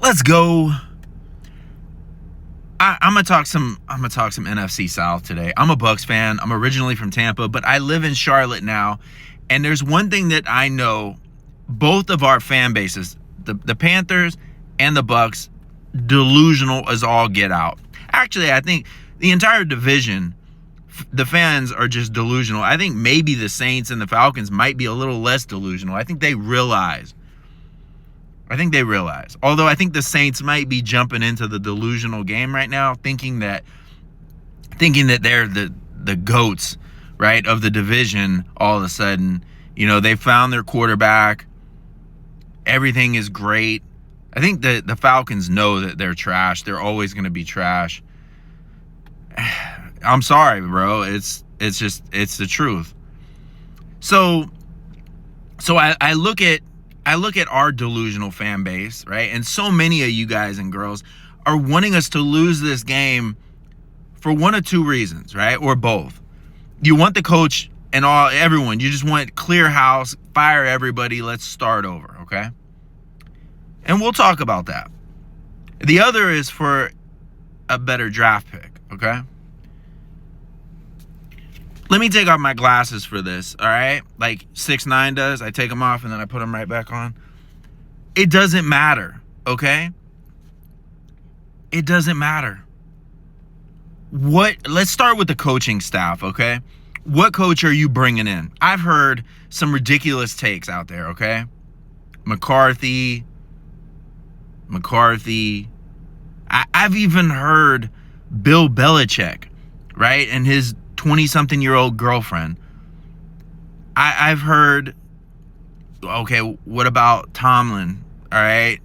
Let's go. I'm gonna talk some NFC South today. I'm a Bucs fan. I'm originally from Tampa, but I live in Charlotte now. And there's one thing that I know: both of our fan bases, the Panthers and the Bucs, delusional as all get out. Actually, I think the entire division, the fans are just delusional. I think maybe the Saints and the Falcons might be a little less delusional. I think they realize. Although I think the Saints might be jumping into the delusional game right now, thinking that they're the goats, right, of the division. All of a sudden, they found their quarterback. Everything is great. I think the Falcons know that they're trash. They're always going to be trash. I'm sorry, bro. It's the truth. So I look at our delusional fan base, right? And so many of you guys and girls are wanting us to lose this game for one of two reasons, right? Or both. You want the coach and everyone. You just want clear house, fire everybody, let's start over, okay? And we'll talk about that. The other is for a better draft pick, okay? Let me take off my glasses for this, all right? Like 6ix9ine does. I take them off and then I put them right back on. It doesn't matter, okay? It doesn't matter. Let's start with the coaching staff, okay? What coach are you bringing in? I've heard some ridiculous takes out there, okay? McCarthy. I've even heard Bill Belichick, right? And his 20-something-year-old girlfriend. I've heard, okay, what about Tomlin? All right,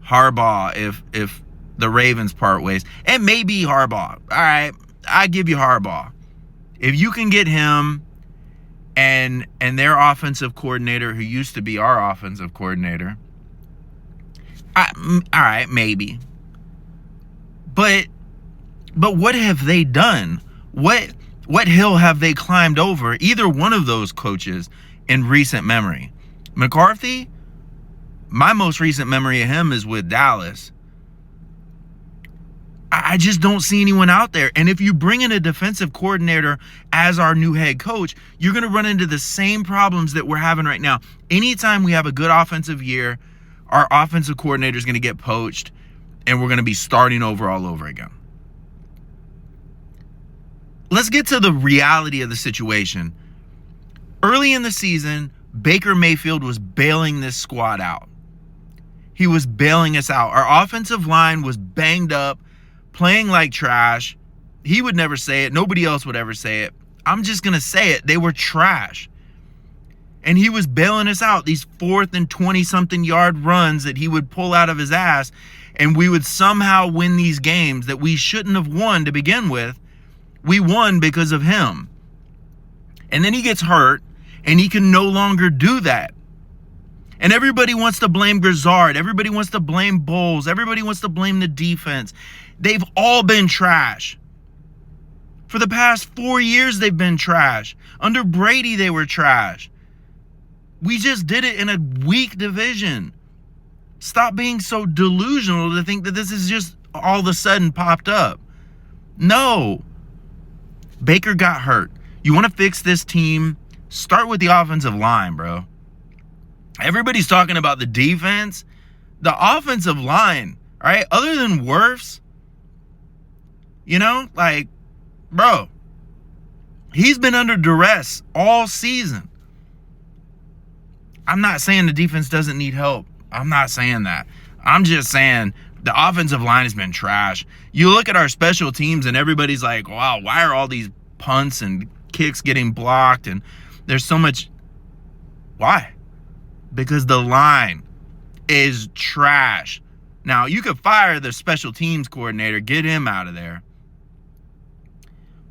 Harbaugh, if the Ravens part ways. And maybe Harbaugh. All right, I give you Harbaugh. If you can get him and their offensive coordinator, who used to be our offensive coordinator, all right, maybe. But what have they done? What hill have they climbed over, either one of those coaches, in recent memory? McCarthy, my most recent memory of him is with Dallas. I just don't see anyone out there. And if you bring in a defensive coordinator as our new head coach, you're going to run into the same problems that we're having right now. Anytime we have a good offensive year, our offensive coordinator is going to get poached, and we're going to be starting over all over again. Let's get to the reality of the situation. Early in the season, Baker Mayfield was bailing this squad out. He was bailing us out. Our offensive line was banged up, playing like trash. He would never say it. Nobody else would ever say it. I'm just going to say it. They were trash. And he was bailing us out. These 4th and 20-something yard runs that he would pull out of his ass, and we would somehow win these games that we shouldn't have won to begin with. We won because of him. And then he gets hurt, and he can no longer do that. And everybody wants to blame Grizzard. Everybody wants to blame Bowles. Everybody wants to blame the defense. They've all been trash. For the past 4 years, they've been trash. Under Brady, they were trash. We just did it in a weak division. Stop being so delusional to think that this is just all of a sudden popped up. No. Baker got hurt. You want to fix this team? Start with the offensive line, bro. Everybody's talking about the defense. The offensive line, all right? Other than Wirfs, bro, he's been under duress all season. I'm not saying the defense doesn't need help. I'm not saying that. I'm just saying the offensive line has been trash. You look at our special teams and everybody's like, wow, why are all these punts and kicks getting blocked? And there's so much. Why? Because the line is trash. Now, you could fire the special teams coordinator, get him out of there.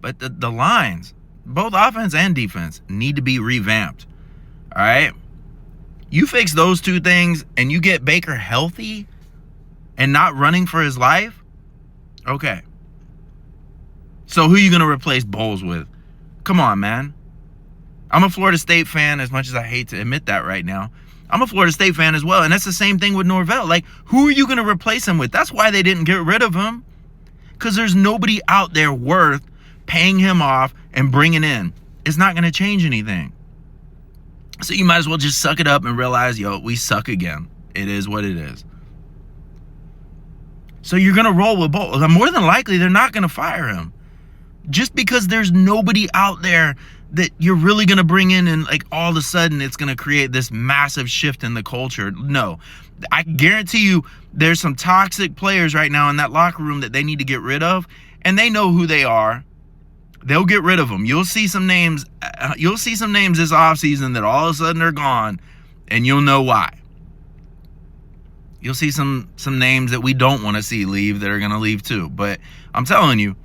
But the lines, both offense and defense, need to be revamped. All right? You fix those two things and you get Baker healthy and not running for his life, okay. So who are you going to replace Bowles with? Come on, man. I'm a Florida State fan, as much as I hate to admit that right now. I'm a Florida State fan as well, and that's the same thing with Norvell. Like, who are you going to replace him with? That's why they didn't get rid of him, because there's nobody out there worth paying him off and bringing in. It's not going to change anything. So you might as well just suck it up and realize, yo, we suck again. It is what it is. So you're going to roll with both. More than likely, they're not going to fire him. Just because there's nobody out there that you're really going to bring in and like all of a sudden it's going to create this massive shift in the culture. No, I guarantee you there's some toxic players right now in that locker room that they need to get rid of, and they know who they are. They'll get rid of them. You'll see some names this offseason that all of a sudden are gone, and you'll know why. You'll see some names that we don't want to see leave that are going to leave too. But I'm telling you,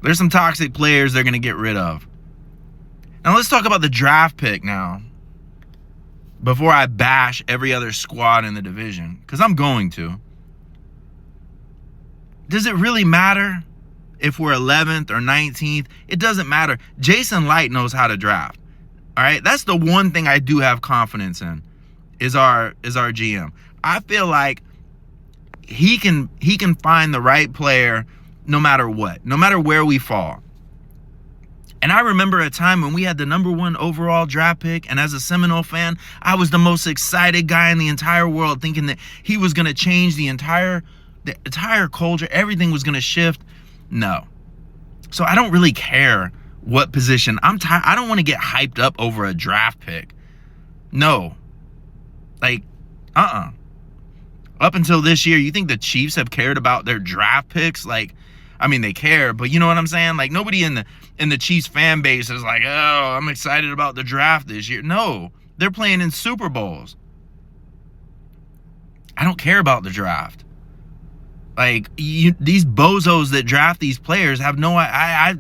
there's some toxic players they're going to get rid of. Now let's talk about the draft pick now, before I bash every other squad in the division, because I'm going to. Does it really matter if we're 11th or 19th? It doesn't matter. Jason Light knows how to draft. All right, that's the one thing I do have confidence in is our GM. I feel like he can find the right player no matter what, no matter where we fall. And I remember a time when we had the number 1 overall draft pick, and as a Seminole fan, I was the most excited guy in the entire world, thinking that he was going to change the entire culture. Everything was going to shift. No. So I don't really care what position. I don't want to get hyped up over a draft pick. No. Like, Up until this year, you think the Chiefs have cared about their draft picks? Like, I mean, they care, but you know what I'm saying? Like, nobody in the Chiefs fan base is like, oh, I'm excited about the draft this year. No, they're playing in Super Bowls. I don't care about the draft. Like, these bozos that draft these players have no,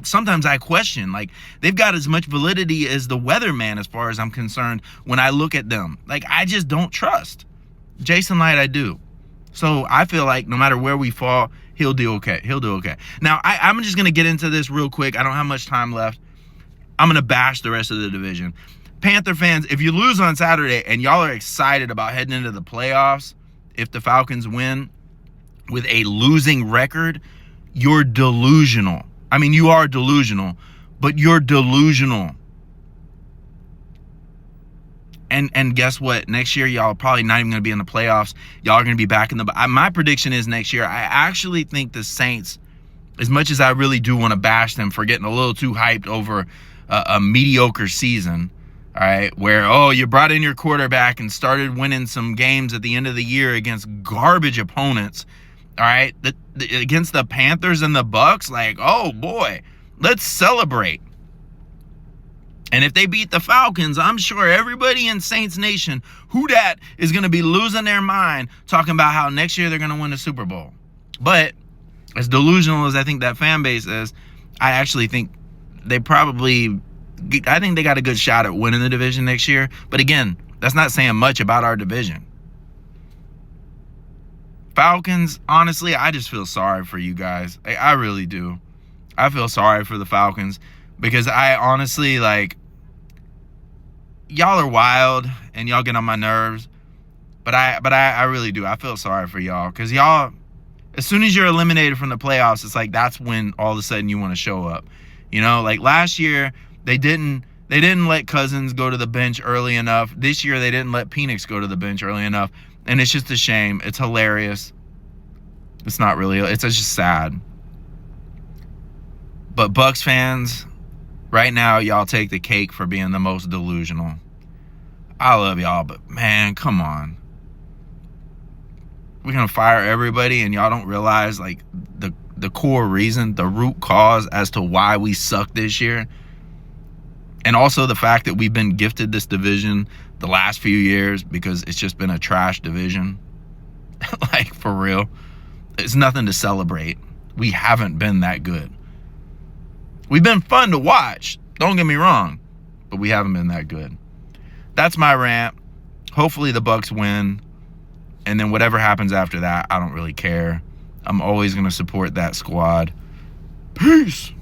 sometimes I question, like, they've got as much validity as the weatherman as far as I'm concerned when I look at them. Like, I just don't trust. Jason Light, I do. So I feel like no matter where we fall, he'll do okay. Now, I'm just going to get into this real quick. I don't have much time left. I'm going to bash the rest of the division. Panther fans, if you lose on Saturday and y'all are excited about heading into the playoffs, if the Falcons win with a losing record, you're delusional. I mean, you are delusional, but you're delusional. And guess what? Next year, y'all probably not even going to be in the playoffs. Y'all are going to be back in the... My prediction is next year, I actually think the Saints, as much as I really do want to bash them for getting a little too hyped over a mediocre season, all right, where, you brought in your quarterback and started winning some games at the end of the year against garbage opponents, all right, against the Panthers and the Bucks, like, oh, boy, let's celebrate. And if they beat the Falcons, I'm sure everybody in Saints Nation, who dat, is going to be losing their mind talking about how next year they're going to win the Super Bowl. But as delusional as I think that fan base is, I actually think they got a good shot at winning the division next year. But again, that's not saying much about our division. Falcons, honestly, I just feel sorry for you guys. I really do. I feel sorry for the Falcons because I honestly, like, y'all are wild and y'all get on my nerves, but I really do. I feel sorry for y'all because y'all, as soon as you're eliminated from the playoffs, it's like that's when all of a sudden you want to show up. You know, like last year they didn't let Cousins go to the bench early enough. This year they didn't let Penix go to the bench early enough, and it's just a shame. It's hilarious. It's not really. It's just sad. But Bucks fans, right now, y'all take the cake for being the most delusional. I love y'all, but man, come on. We're going to fire everybody and y'all don't realize like the core reason, the root cause as to why we suck this year. And also the fact that we've been gifted this division the last few years because it's just been a trash division. Like, for real. It's nothing to celebrate. We haven't been that good. We've been fun to watch. Don't get me wrong. But we haven't been that good. That's my rant. Hopefully the Bucks win. And then whatever happens after that, I don't really care. I'm always going to support that squad. Peace.